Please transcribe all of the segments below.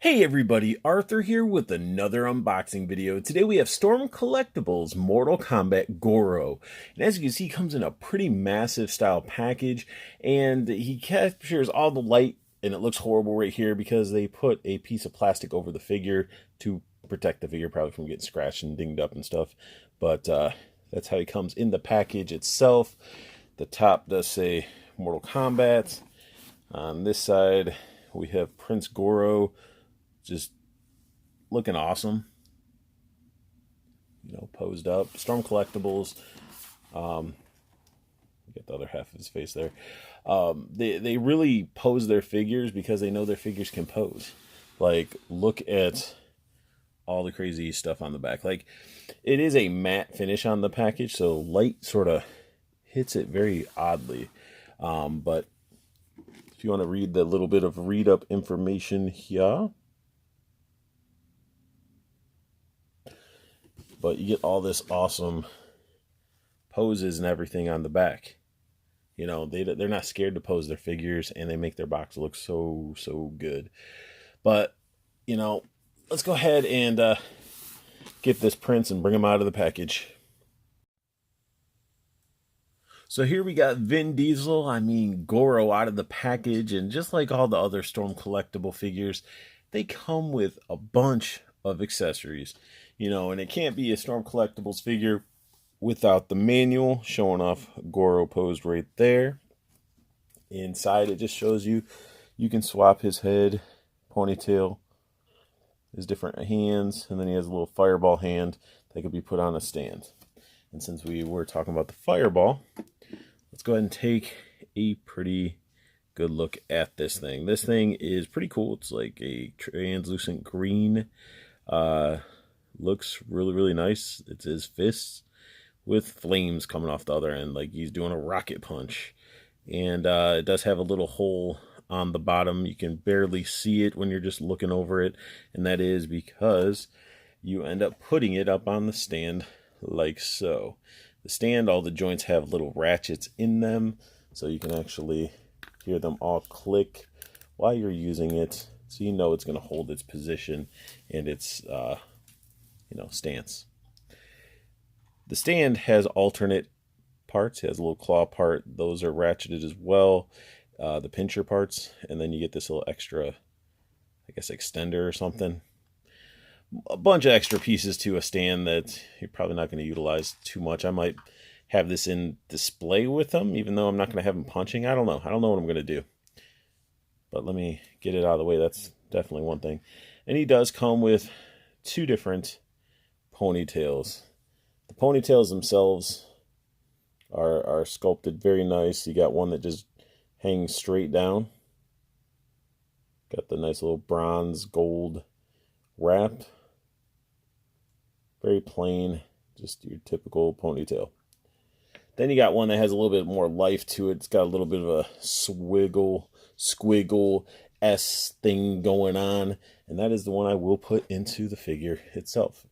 Hey everybody, Arthur here with another unboxing video. Today we have Storm Collectibles Mortal Kombat Goro. And as you can see, he comes in a pretty massive style package, and he captures all the light, and it looks horrible right here because they put a piece of plastic over the figure to protect the figure probably from getting scratched and dinged up and stuff. But that's how he comes in the package itself. The top does say Mortal Kombat. On this side, we have Prince Goro, just looking awesome, posed up. Storm Collectibles, get the other half of his face there. They really pose their figures because they know their figures can pose. Like, look at all the crazy stuff on the back. Like, it is a matte finish on the package, so light sort of hits it very oddly. But if you want to read the little bit of read-up information here, but you get all this awesome poses and everything on the back. They're not scared to pose their figures, and they make their box look so good. But, let's go ahead and get this Prince and bring him out of the package. So here we got Vin Diesel, Goro out of the package, and just like all the other Storm collectible figures, they come with a bunch of accessories. And it can't be a Storm Collectibles figure without the manual showing off Goro posed right there. Inside, it just shows you can swap his head, ponytail, his different hands, and then he has a little fireball hand that could be put on a stand. And since we were talking about the fireball, let's go ahead and take a pretty good look at this thing. This thing is pretty cool. It's like a translucent green. Looks really nice. It's his fists with flames coming off the other end, like he's doing a rocket punch. And it does have a little hole on the bottom. You can barely see it when you're just looking over it, and that is because you end up putting it up on the stand like so. The stand, all the joints have little ratchets in them, so you can actually hear them all click while you're using it, so it's going to hold its position and its stance. The stand has alternate parts. It has a little claw part. Those are ratcheted as well. The pincher parts, and then you get this little extra, I guess, extender or something. A bunch of extra pieces to a stand that you're probably not going to utilize too much. I might have this in display with them, even though I'm not going to have them punching. I don't know what I'm going to do. But let me get it out of the way. That's definitely one thing. And he does come with two different ponytails. The ponytails themselves are sculpted very nice. You got one that just hangs straight down. Got the nice little bronze gold wrap. Very plain, just your typical ponytail. Then you got one that has a little bit more life to it. It's got a little bit of a squiggle S thing going on, and that is the one I will put into the figure itself.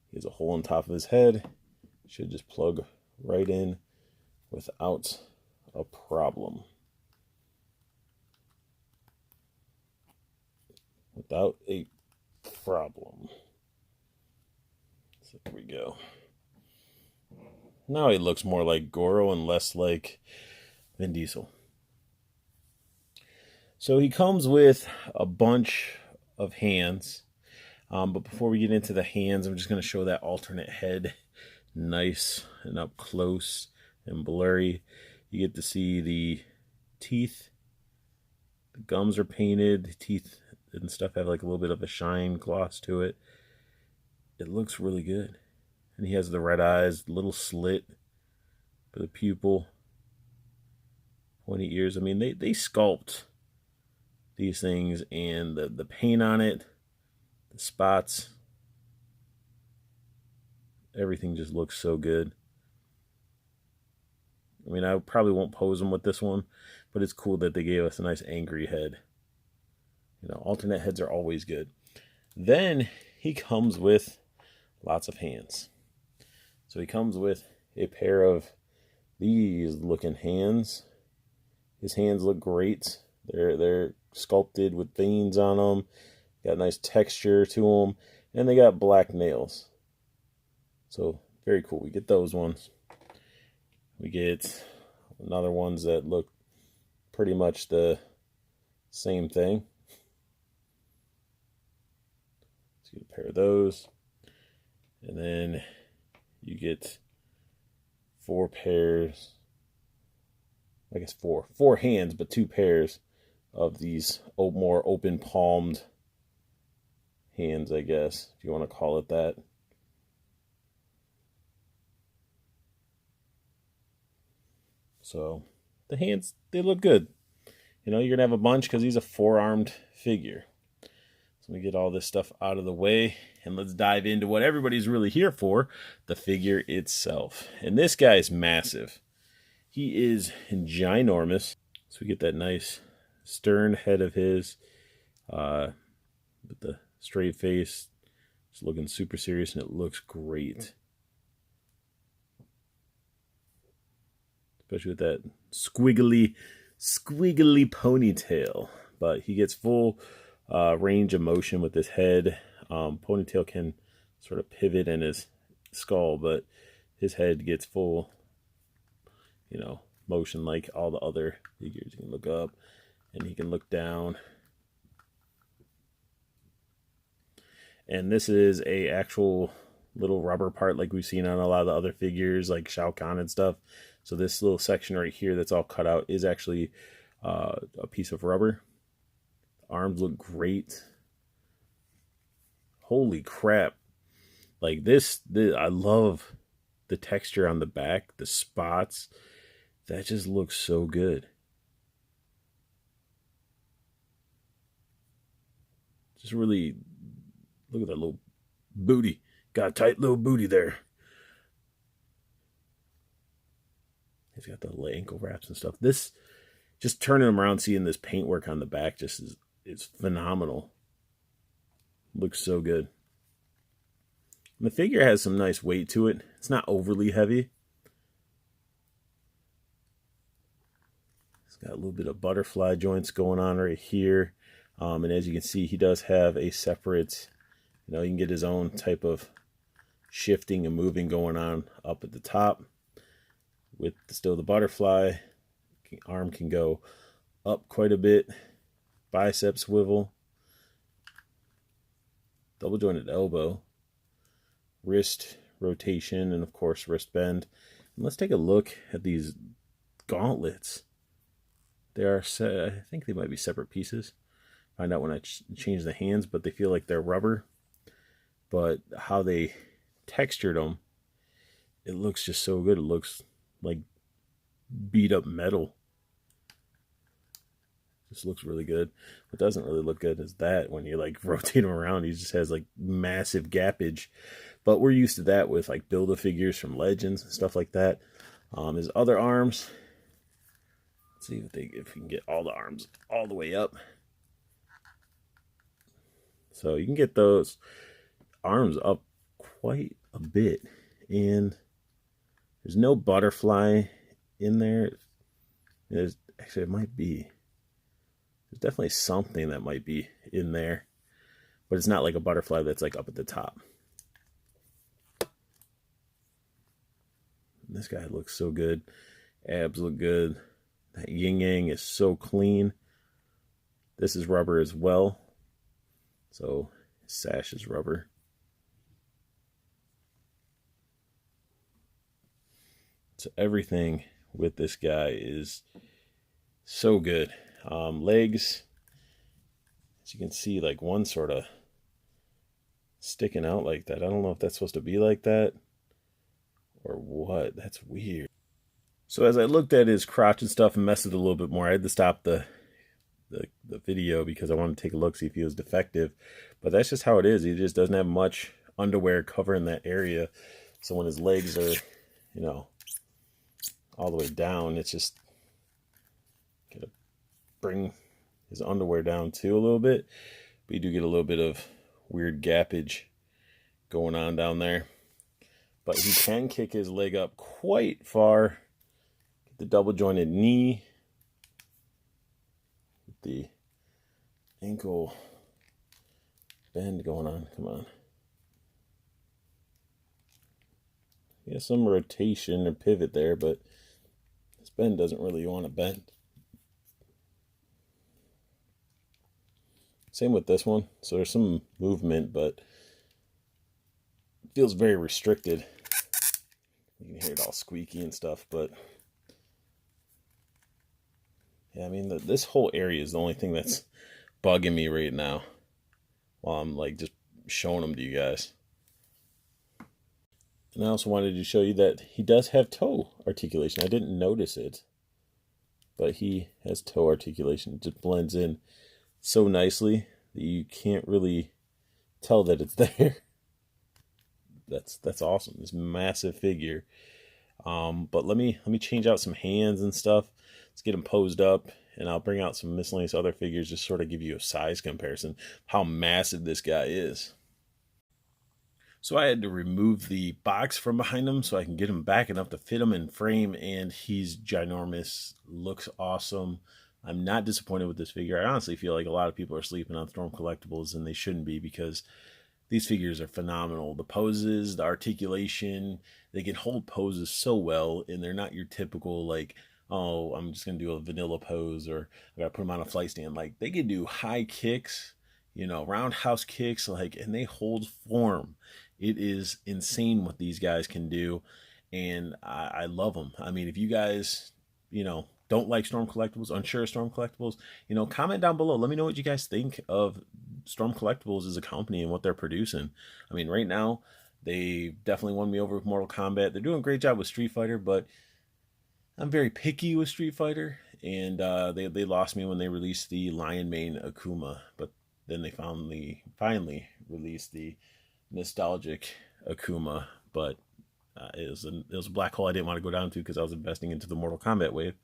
He has a hole on top of his head. Should just plug right in without a problem. Without a problem. So there we go. Now he looks more like Goro and less like Vin Diesel. So he comes with a bunch of hands. But before we get into the hands, I'm just going to show that alternate head nice and up close and blurry. You get to see the teeth. The gums are painted. The teeth and stuff have like a little bit of a shine gloss to it. It looks really good. And he has the red eyes, little slit for the pupil, pointy ears. They sculpt these things, and the paint on it, the spots, everything just looks so good. I probably won't pose them with this one, but it's cool that they gave us a nice angry head. Alternate heads are always good. Then he comes with lots of hands. So he comes with a pair of these looking hands. His hands look great. They're sculpted with veins on them. Got nice texture to them, and they got black nails. So very cool. We get those ones. We get another ones that look pretty much the same thing. So you get a pair of those. And then you get 4 pairs. I guess four hands, but 2 pairs of these more open palmed hands, I guess, if you want to call it that. So the hands, they look good. You know, you're going to have a bunch because he's a 4-armed figure. So we get all this stuff out of the way, and let's dive into what everybody's really here for, the figure itself. And this guy's massive. He is ginormous. So we get that nice stern head of his with the straight face. It's looking super serious, and it looks great. Especially with that squiggly ponytail. But he gets full range of motion with his head. Ponytail can sort of pivot in his skull, but his head gets full, you know, motion like all the other figures. He can look up and he can look down. And this is a actual little rubber part like we've seen on a lot of the other figures like Shao Kahn and stuff. So this little section right here that's all cut out is actually a piece of rubber. Arms look great. Holy crap. Like this, I love the texture on the back, the spots. That just looks so good. Just really, look at that little booty. Got a tight little booty there. He's got the little ankle wraps and stuff. This, just turning him around, seeing this paintwork on the back just is phenomenal. Looks so good. And the figure has some nice weight to it. It's not overly heavy. It's got a little bit of butterfly joints going on right here. And as you can see, he does have a separate, you know, you can get his own type of shifting and moving going on up at the top. With still the butterfly, arm can go up quite a bit. Bicep swivel. Double jointed elbow. Wrist rotation, and of course wrist bend. And let's take a look at these gauntlets. They are, I think they might be separate pieces. Find out when I change the hands, but they feel like they're rubber. But how they textured them, it looks just so good. It looks like beat up metal. Just looks really good. What doesn't really look good is that when you like rotate him around, he just has like massive gappage. But we're used to that with like Build-A-Figures from Legends and stuff like that. His other arms, let's see if we can get all the arms all the way up. So you can get those arms up quite a bit, and there's no butterfly in there. There's actually, it might be. There's definitely something that might be in there, but it's not like a butterfly that's like up at the top. This guy looks so good. Abs look good. That yin yang is so clean. This is rubber as well. So his sash is rubber. So everything with this guy is so good. Legs, as you can see, like one sort of sticking out like that. I don't know if that's supposed to be like that or what. That's weird. So as I looked at his crotch and stuff and messed with it a little bit more, I had to stop the video because I wanted to take a look, see if he was defective. But that's just how it is. He just doesn't have much underwear covering that area. So when his legs are, you know, all the way down, it's just gonna bring his underwear down too a little bit. But you do get a little bit of weird gappage going on down there. But he can kick his leg up quite far. Get the double jointed knee. The ankle bend going on. Come on. Yeah, some rotation or pivot there, but this bend doesn't really want to bend. Same with this one. So there's some movement, but it feels very restricted. You can hear it all squeaky and stuff, but yeah, I mean, this whole area is the only thing that's bugging me right now while I'm like just showing them to you guys. And I also wanted to show you that he does have toe articulation. I didn't notice it, but he has toe articulation. It just blends in so nicely that you can't really tell that it's there. That's awesome. This massive figure. But let me change out some hands and stuff. Let's get them posed up, and I'll bring out some miscellaneous other figures, just sort of give you a size comparison, how massive this guy is. So I had to remove the box from behind him so I can get him back enough to fit him in frame, and he's ginormous, looks awesome. I'm not disappointed with this figure. I honestly feel like a lot of people are sleeping on Storm Collectibles, and they shouldn't be, because these figures are phenomenal. The poses, the articulation, they can hold poses so well, and they're not your typical, like, oh, I'm just going to do a vanilla pose, or I got to put them on a flight stand. Like, they can do high kicks, you know, roundhouse kicks, like, and they hold form. It is insane what these guys can do, and I love them. I mean, if you guys, you know, don't like Storm Collectibles, unsure of Storm Collectibles, you know, comment down below. Let me know what you guys think of Storm Collectibles as a company and what they're producing. I mean, right now, they definitely won me over with Mortal Kombat. They're doing a great job with Street Fighter, but I'm very picky with Street Fighter, and they lost me when they released the Lion Mane Akuma, but then they finally released the nostalgic Akuma, but it was a black hole I didn't want to go down to, because I was investing into the Mortal Kombat wave,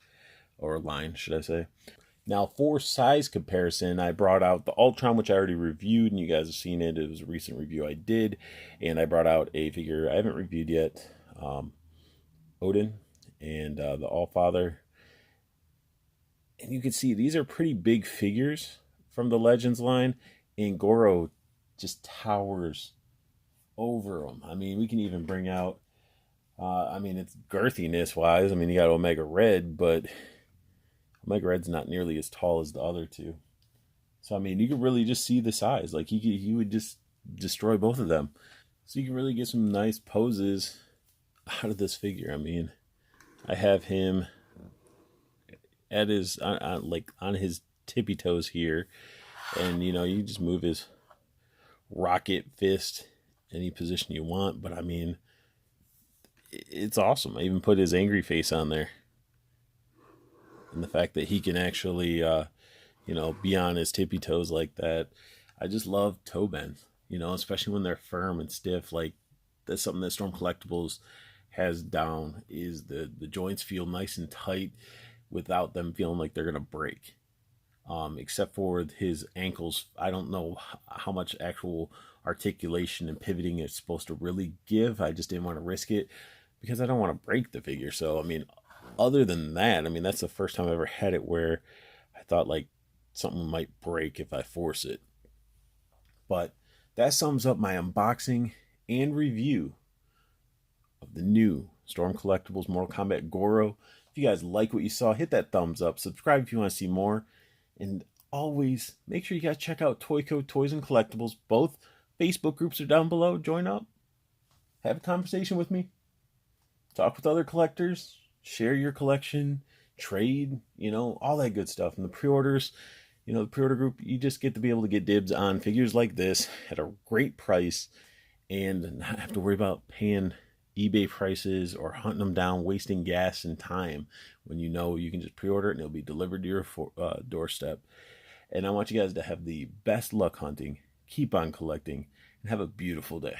or line, should I say. Now, for size comparison, I brought out the Ultron, which I already reviewed, and you guys have seen it. It was a recent review I did, and I brought out a figure I haven't reviewed yet, Odin, and the Allfather. And you can see these are pretty big figures from the Legends line, and Goro just towers over them. I mean, we can even bring out, I mean, it's girthiness wise. I mean, you got Omega Red, but Omega Red's not nearly as tall as the other two. So, I mean, you can really just see the size. Like, he would just destroy both of them. So you can really get some nice poses out of this figure. I mean, I have him at his, on his tippy toes here. And, you know, you just move his rocket fist any position you want. But, I mean, it's awesome. I even put his angry face on there. And the fact that he can actually, you know, be on his tippy toes like that. I just love toe bends, you know, especially when they're firm and stiff. Like, that's something that Storm Collectibles has down, is the joints feel nice and tight without them feeling like they're going to break. Except for his ankles. I don't know how much actual articulation and pivoting it's supposed to really give. I just didn't want to risk it because I don't want to break the figure. So, I mean, other than that, I mean, that's the first time I ever had it where I thought like something might break if I force it. But that sums up my unboxing and review of the new Storm Collectibles Mortal Kombat Goro. If you guys like what you saw, hit that thumbs up. Subscribe if you want to see more. And always make sure you guys check out Toyco Toys and Collectibles. Both Facebook groups are down below. Join up. Have a conversation with me. Talk with other collectors. Share your collection. Trade. You know, all that good stuff. And the pre-orders, you know, the pre-order group, you just get to be able to get dibs on figures like this at a great price and not have to worry about paying eBay prices or hunting them down, wasting gas and time, when you know you can just pre-order it and it'll be delivered to your doorstep. And I want you guys to have the best luck hunting, keep on collecting, and have a beautiful day.